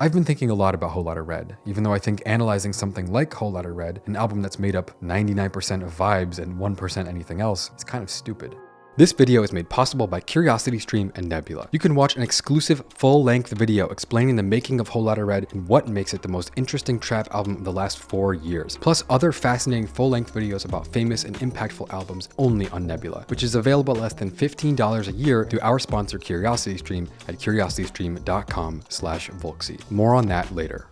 I've been thinking a lot about Whole Lotta Red, even though I think analyzing something like Whole Lotta Red, an album that's made up 99% of vibes and 1% anything else, is kind of stupid. This video is made possible by CuriosityStream and Nebula. You can watch an exclusive full-length video explaining the making of Whole Lotta Red and what makes it the most interesting trap album of the last 4 years, plus other fascinating full-length videos about famous and impactful albums only on Nebula, which is available at less than $15 a year through our sponsor CuriosityStream at curiositystream.com/Volksgeist. More on that later.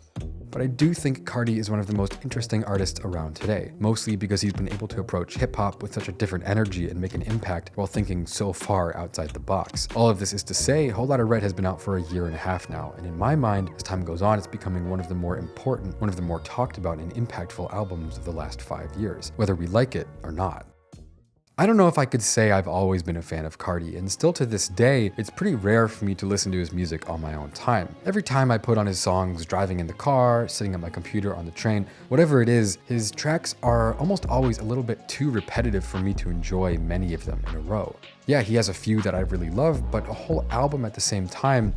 But I do think Carti is one of the most interesting artists around today, mostly because he's been able to approach hip-hop with such a different energy and make an impact while thinking so far outside the box. All of this is to say, Whole Lotta Red has been out for a year and a half now, and in my mind, as time goes on, it's becoming one of the more important, one of the more talked about and impactful albums of the last 5 years, whether we like it or not. I don't know if I could say I've always been a fan of Carti, and still to this day, it's pretty rare for me to listen to his music on my own time. Every time I put on his songs driving in the car, sitting at my computer, on the train, whatever it is, his tracks are almost always a little bit too repetitive for me to enjoy many of them in a row. Yeah, he has a few that I really love, but a whole album at the same time.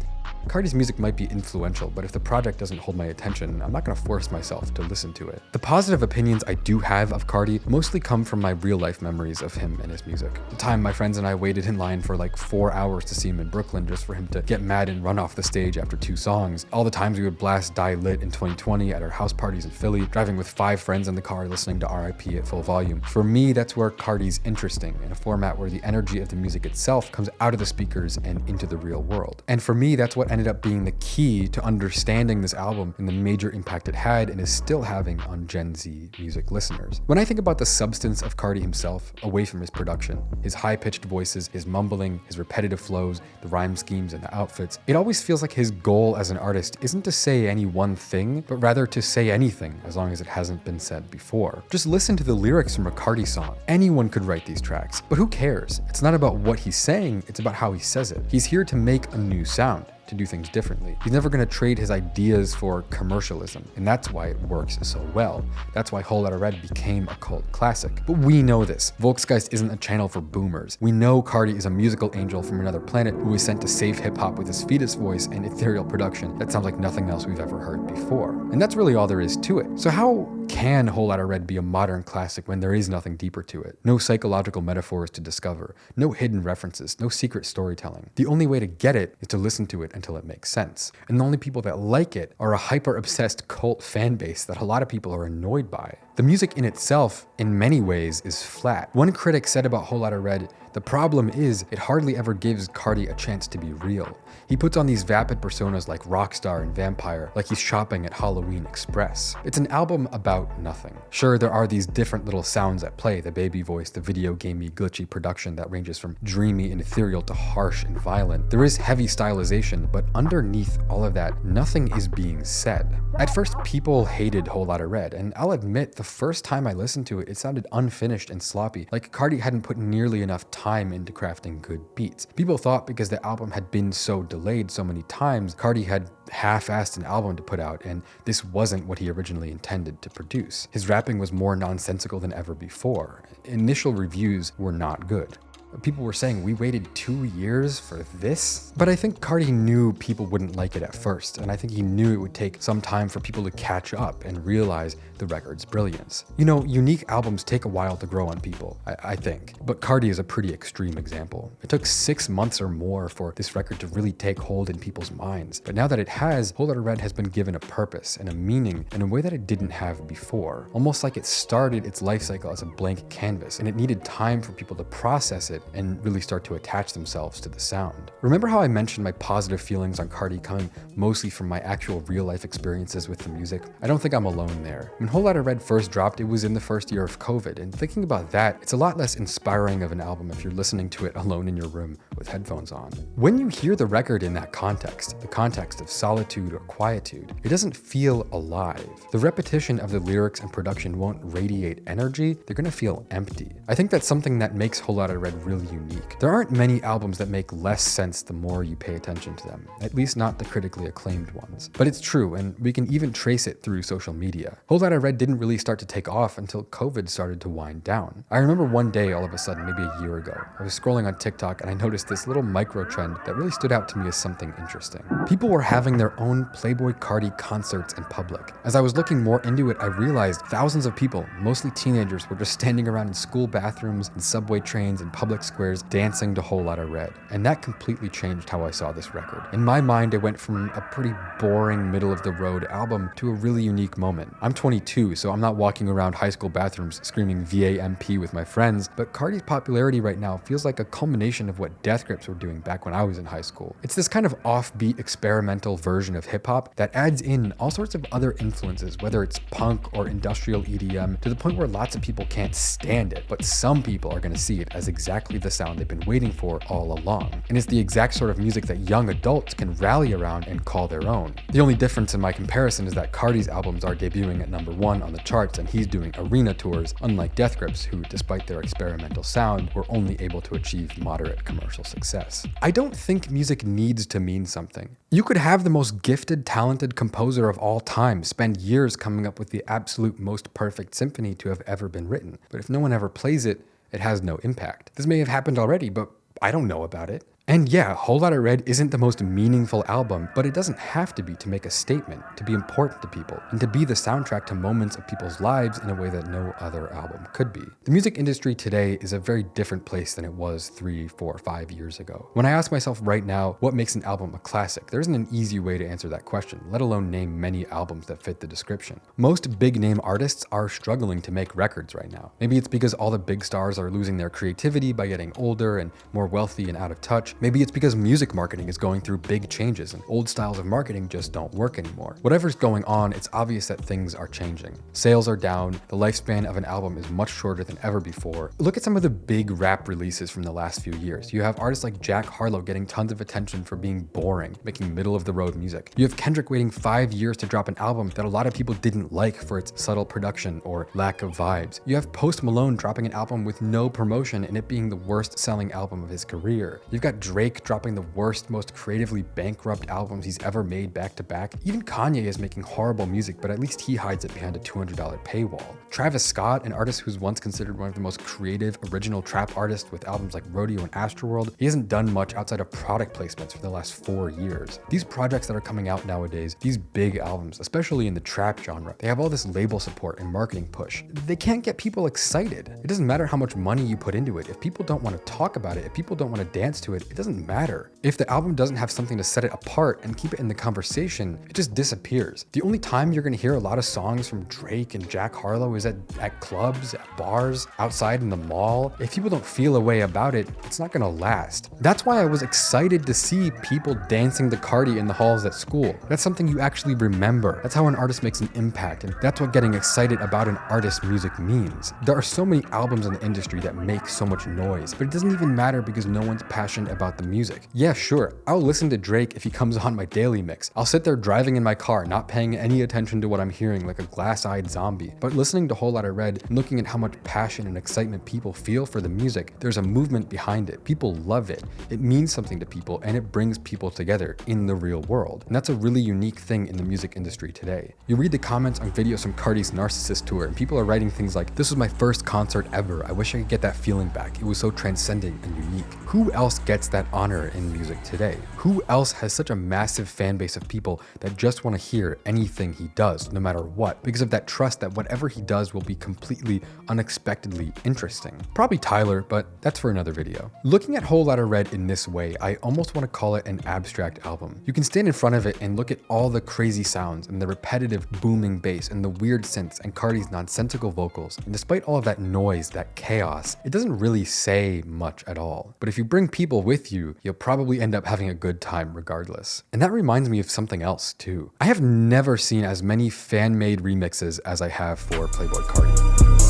Carti's music might be influential, but if the project doesn't hold my attention, I'm not going to force myself to listen to it. The positive opinions I do have of Carti mostly come from my real-life memories of him and his music. The time my friends and I waited in line for like 4 hours to see him in Brooklyn just for him to get mad and run off the stage after 2 songs. All the times we would blast Die Lit in 2020 at our house parties in Philly, driving with 5 friends in the car listening to R.I.P. at full volume. For me, that's where Carti's interesting, in a format where the energy of the music itself comes out of the speakers and into the real world. And for me, that's what ended up being the key to understanding this album and the major impact it had and is still having on Gen Z music listeners. When I think about the substance of Carti himself, away from his production, his high-pitched voices, his mumbling, his repetitive flows, the rhyme schemes, and the outfits, it always feels like his goal as an artist isn't to say any one thing, but rather to say anything as long as it hasn't been said before. Just listen to the lyrics from a Carti song. Anyone could write these tracks, but who cares? It's not about what he's saying, it's about how he says it. He's here to make a new sound, to do things differently. He's never going to trade his ideas for commercialism, and that's why it works so well. That's why Whole Lotta Red became a cult classic. But we know this. Volksgeist isn't a channel for boomers. We know Carti is a musical angel from another planet who was sent to save hip-hop with his fetus voice and ethereal production that sounds like nothing else we've ever heard before. And that's really all there is to it. So how can Whole Lotta Red be a modern classic when there is nothing deeper to it? No psychological metaphors to discover, no hidden references, no secret storytelling. The only way to get it is to listen to it until it makes sense. And the only people that like it are a hyper-obsessed cult fan base that a lot of people are annoyed by. The music in itself, in many ways, is flat. One critic said about Whole Lotta Red, "The problem is, it hardly ever gives Carti a chance to be real. He puts on these vapid personas like Rockstar and Vampire, like he's shopping at Halloween Express. It's an album about nothing. Sure, there are these different little sounds at play, the baby voice, the video gamey, glitchy production that ranges from dreamy and ethereal to harsh and violent. There is heavy stylization, but underneath all of that, nothing is being said." At first, people hated Whole Lotta Red, and I'll admit, the first time I listened to it, it sounded unfinished and sloppy, like Carti hadn't put nearly enough time into crafting good beats. People thought because the album had been so delayed so many times, Carti had half-assed an album to put out, and this wasn't what he originally intended to produce. His rapping was more nonsensical than ever before. Initial reviews were not good. People were saying, we waited 2 years for this? But I think Carti knew people wouldn't like it at first, and I think he knew it would take some time for people to catch up and realize the record's brilliance. You know, unique albums take a while to grow on people, I think. But Carti is a pretty extreme example. It took 6 months or more for this record to really take hold in people's minds. But now that it has, Whole Lotta Red has been given a purpose and a meaning in a way that it didn't have before. Almost like it started its life cycle as a blank canvas, and it needed time for people to process it and really start to attach themselves to the sound. Remember how I mentioned my positive feelings on Carti coming mostly from my actual real-life experiences with the music? I don't think I'm alone there. When Whole Lotta Red first dropped, it was in the first year of COVID, and thinking about that, it's a lot less inspiring of an album if you're listening to it alone in your room with headphones on. When you hear the record in that context, the context of solitude or quietude, it doesn't feel alive. The repetition of the lyrics and production won't radiate energy, they're gonna feel empty. I think that's something that makes Whole Lotta Red really unique. There aren't many albums that make less sense the more you pay attention to them, at least not the critically acclaimed ones. But it's true, and we can even trace it through social media. Whole Lotta Red didn't really start to take off until COVID started to wind down. I remember one day, all of a sudden, maybe a year ago, I was scrolling on TikTok and I noticed this little micro trend that really stood out to me as something interesting. People were having their own Playboi Carti concerts in public. As I was looking more into it, I realized thousands of people, mostly teenagers, were just standing around in school bathrooms and subway trains and public squares dancing to Whole Lotta Red. And that completely changed how I saw this record. In my mind, it went from a pretty boring middle-of-the-road album to a really unique moment. I'm 22, so I'm not walking around high school bathrooms screaming VAMP with my friends, but Carti's popularity right now feels like a culmination of what Death Grips were doing back when I was in high school. It's this kind of offbeat experimental version of hip-hop that adds in all sorts of other influences, whether it's punk or industrial EDM, to the point where lots of people can't stand it, but some people are going to see it as exactly the sound they've been waiting for all along. And it's the exact sort of music that young adults can rally around and call their own. The only difference in my comparison is that Carti's albums are debuting at #1 on the charts and he's doing arena tours, unlike Death Grips, who, despite their experimental sound, were only able to achieve moderate commercial success. I don't think music needs to mean something. You could have the most gifted, talented composer of all time spend years coming up with the absolute most perfect symphony to have ever been written, but if no one ever plays it, it has no impact. This may have happened already, but I don't know about it. And yeah, Whole Lotta Red isn't the most meaningful album, but it doesn't have to be to make a statement, to be important to people, and to be the soundtrack to moments of people's lives in a way that no other album could be. The music industry today is a very different place than it was 3, 4, 5 years ago. When I ask myself right now, what makes an album a classic, there isn't an easy way to answer that question, let alone name many albums that fit the description. Most big name artists are struggling to make records right now. Maybe it's because all the big stars are losing their creativity by getting older and more wealthy and out of touch. Maybe it's because music marketing is going through big changes and old styles of marketing just don't work anymore. Whatever's going on, it's obvious that things are changing. Sales are down, the lifespan of an album is much shorter than ever before. Look at some of the big rap releases from the last few years. You have artists like Jack Harlow getting tons of attention for being boring, making middle-of-the-road music. You have Kendrick waiting 5 years to drop an album that a lot of people didn't like for its subtle production or lack of vibes. You have Post Malone dropping an album with no promotion and it being the worst-selling album of his career. You've got Drake dropping the worst, most creatively bankrupt albums he's ever made back to back. Even Kanye is making horrible music, but at least he hides it behind a $200 paywall. Travis Scott, an artist who's once considered one of the most creative, original trap artists with albums like Rodeo and Astroworld, he hasn't done much outside of product placements for the last 4 years. These projects that are coming out nowadays, these big albums, especially in the trap genre, they have all this label support and marketing push. They can't get people excited. It doesn't matter how much money you put into it. If people don't want to talk about it, if people don't want to dance to it, it doesn't matter. If the album doesn't have something to set it apart and keep it in the conversation, it just disappears. The only time you're going to hear a lot of songs from Drake and Jack Harlow is at clubs, at bars, outside in the mall. If people don't feel a way about it, it's not going to last. That's why I was excited to see people dancing to Carti in the halls at school. That's something you actually remember. That's how an artist makes an impact, and that's what getting excited about an artist's music means. There are so many albums in the industry that make so much noise, but it doesn't even matter because no one's passionate about the music. Yeah, sure, I'll listen to Drake if he comes on my daily mix. I'll sit there driving in my car, not paying any attention to what I'm hearing like a glass-eyed zombie. But listening to Whole Lotta Red and looking at how much passion and excitement people feel for the music, there's a movement behind it. People love it. It means something to people and it brings people together in the real world. And that's a really unique thing in the music industry today. You read the comments on videos from Carti's Narcissist tour and people are writing things like, "This was my first concert ever. I wish I could get that feeling back. It was so transcendent and unique." Who else gets that honor in music today? Who else has such a massive fan base of people that just want to hear anything he does, no matter what, because of that trust that whatever he does will be completely unexpectedly interesting? Probably Tyler, but that's for another video. Looking at Whole Lotta Red in this way, I almost want to call it an abstract album. You can stand in front of it and look at all the crazy sounds and the repetitive booming bass and the weird synths and Carti's nonsensical vocals. And despite all of that noise, that chaos, it doesn't really say much at all. But if you bring people with you, you'll probably end up having a good time regardless. And that reminds me of something else too. I have never seen as many fan-made remixes as I have for Playboi Carti.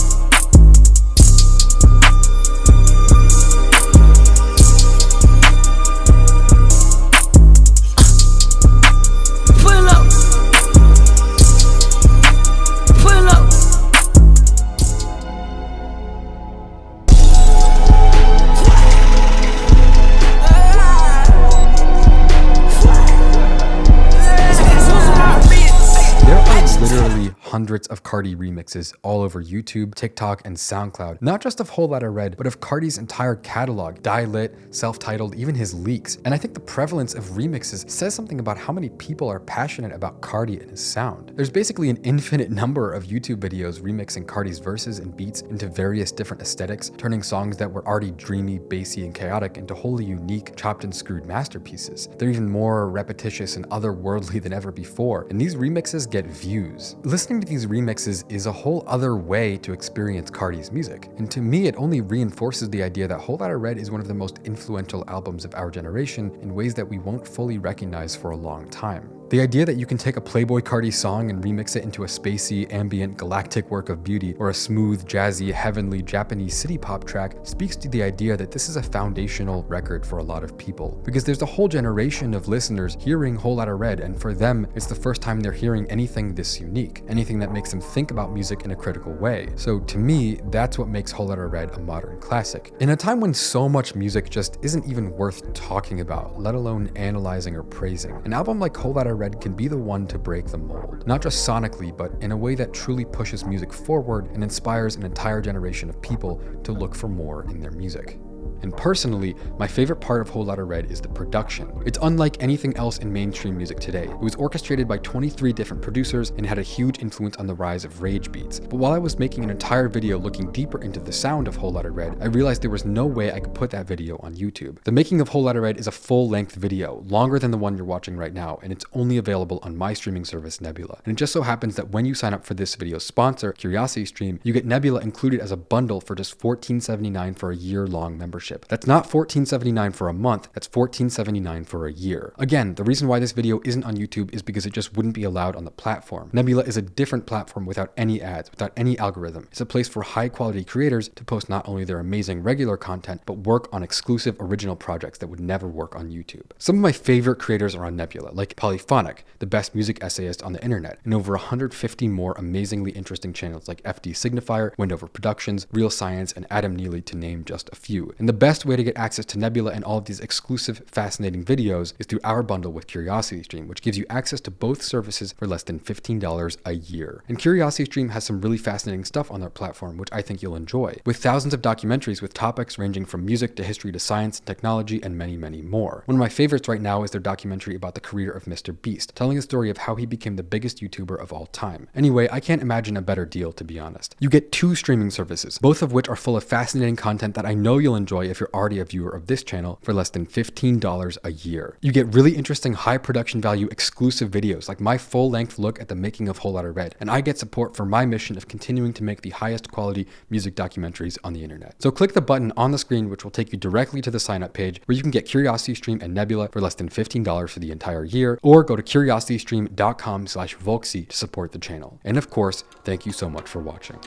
hundreds of Carti remixes all over YouTube, TikTok, and SoundCloud, not just of Whole Lotta Red, but of Carti's entire catalog, Die Lit, self-titled, even his leaks. And I think the prevalence of remixes says something about how many people are passionate about Carti and his sound. There's basically an infinite number of YouTube videos remixing Carti's verses and beats into various different aesthetics, turning songs that were already dreamy, bassy, and chaotic into wholly unique, chopped and screwed masterpieces. They're even more repetitious and otherworldly than ever before, and these remixes get views. Listening to these remixes is a whole other way to experience Carti's music, and to me it only reinforces the idea that Whole Lotta Red is one of the most influential albums of our generation in ways that we won't fully recognize for a long time. The idea that you can take a Playboi Carti song and remix it into a spacey, ambient, galactic work of beauty, or a smooth, jazzy, heavenly Japanese city pop track speaks to the idea that this is a foundational record for a lot of people. Because there's a whole generation of listeners hearing Whole Lotta Red, and for them, it's the first time they're hearing anything this unique, anything that makes them think about music in a critical way. So to me, that's what makes Whole Lotta Red a modern classic. In a time when so much music just isn't even worth talking about, let alone analyzing or praising, an album like Whole Lotta Red can be the one to break the mold. Not just sonically, but in a way that truly pushes music forward and inspires an entire generation of people to look for more in their music. And personally, my favorite part of Whole Lotta Red is the production. It's unlike anything else in mainstream music today. It was orchestrated by 23 different producers and had a huge influence on the rise of rage beats. But while I was making an entire video looking deeper into the sound of Whole Lotta Red, I realized there was no way I could put that video on YouTube. The making of Whole Lotta Red is a full-length video, longer than the one you're watching right now, and it's only available on my streaming service, Nebula. And it just so happens that when you sign up for this video's sponsor, CuriosityStream, you get Nebula included as a bundle for just $14.79 for a year-long membership. That's not $14.79 for a month, that's $14.79 for a year. Again, the reason why this video isn't on YouTube is because it just wouldn't be allowed on the platform. Nebula is a different platform without any ads, without any algorithm. It's a place for high-quality creators to post not only their amazing regular content, but work on exclusive original projects that would never work on YouTube. Some of my favorite creators are on Nebula, like Polyphonic, the best music essayist on the internet, and over 150 more amazingly interesting channels like FD Signifier, Wendover Productions, Real Science, and Adam Neely, to name just a few. And the best way to get access to Nebula and all of these exclusive, fascinating videos is through our bundle with CuriosityStream, which gives you access to both services for less than $15 a year. And CuriosityStream has some really fascinating stuff on their platform, which I think you'll enjoy, with thousands of documentaries with topics ranging from music to history to science and technology and many, many more. One of my favorites right now is their documentary about the career of Mr. Beast, telling the story of how he became the biggest YouTuber of all time. Anyway, I can't imagine a better deal, to be honest. You get 2 streaming services, both of which are full of fascinating content that I know you'll enjoy if you're already a viewer of this channel, for less than $15 a year. You get really interesting high production value exclusive videos like my full-length look at the making of Whole Lotta Red, and I get support for my mission of continuing to make the highest quality music documentaries on the internet. So click the button on the screen which will take you directly to the sign up page where you can get CuriosityStream and Nebula for less than $15 for the entire year, or go to curiositystream.com/Volksgeist to support the channel. And of course, thank you so much for watching.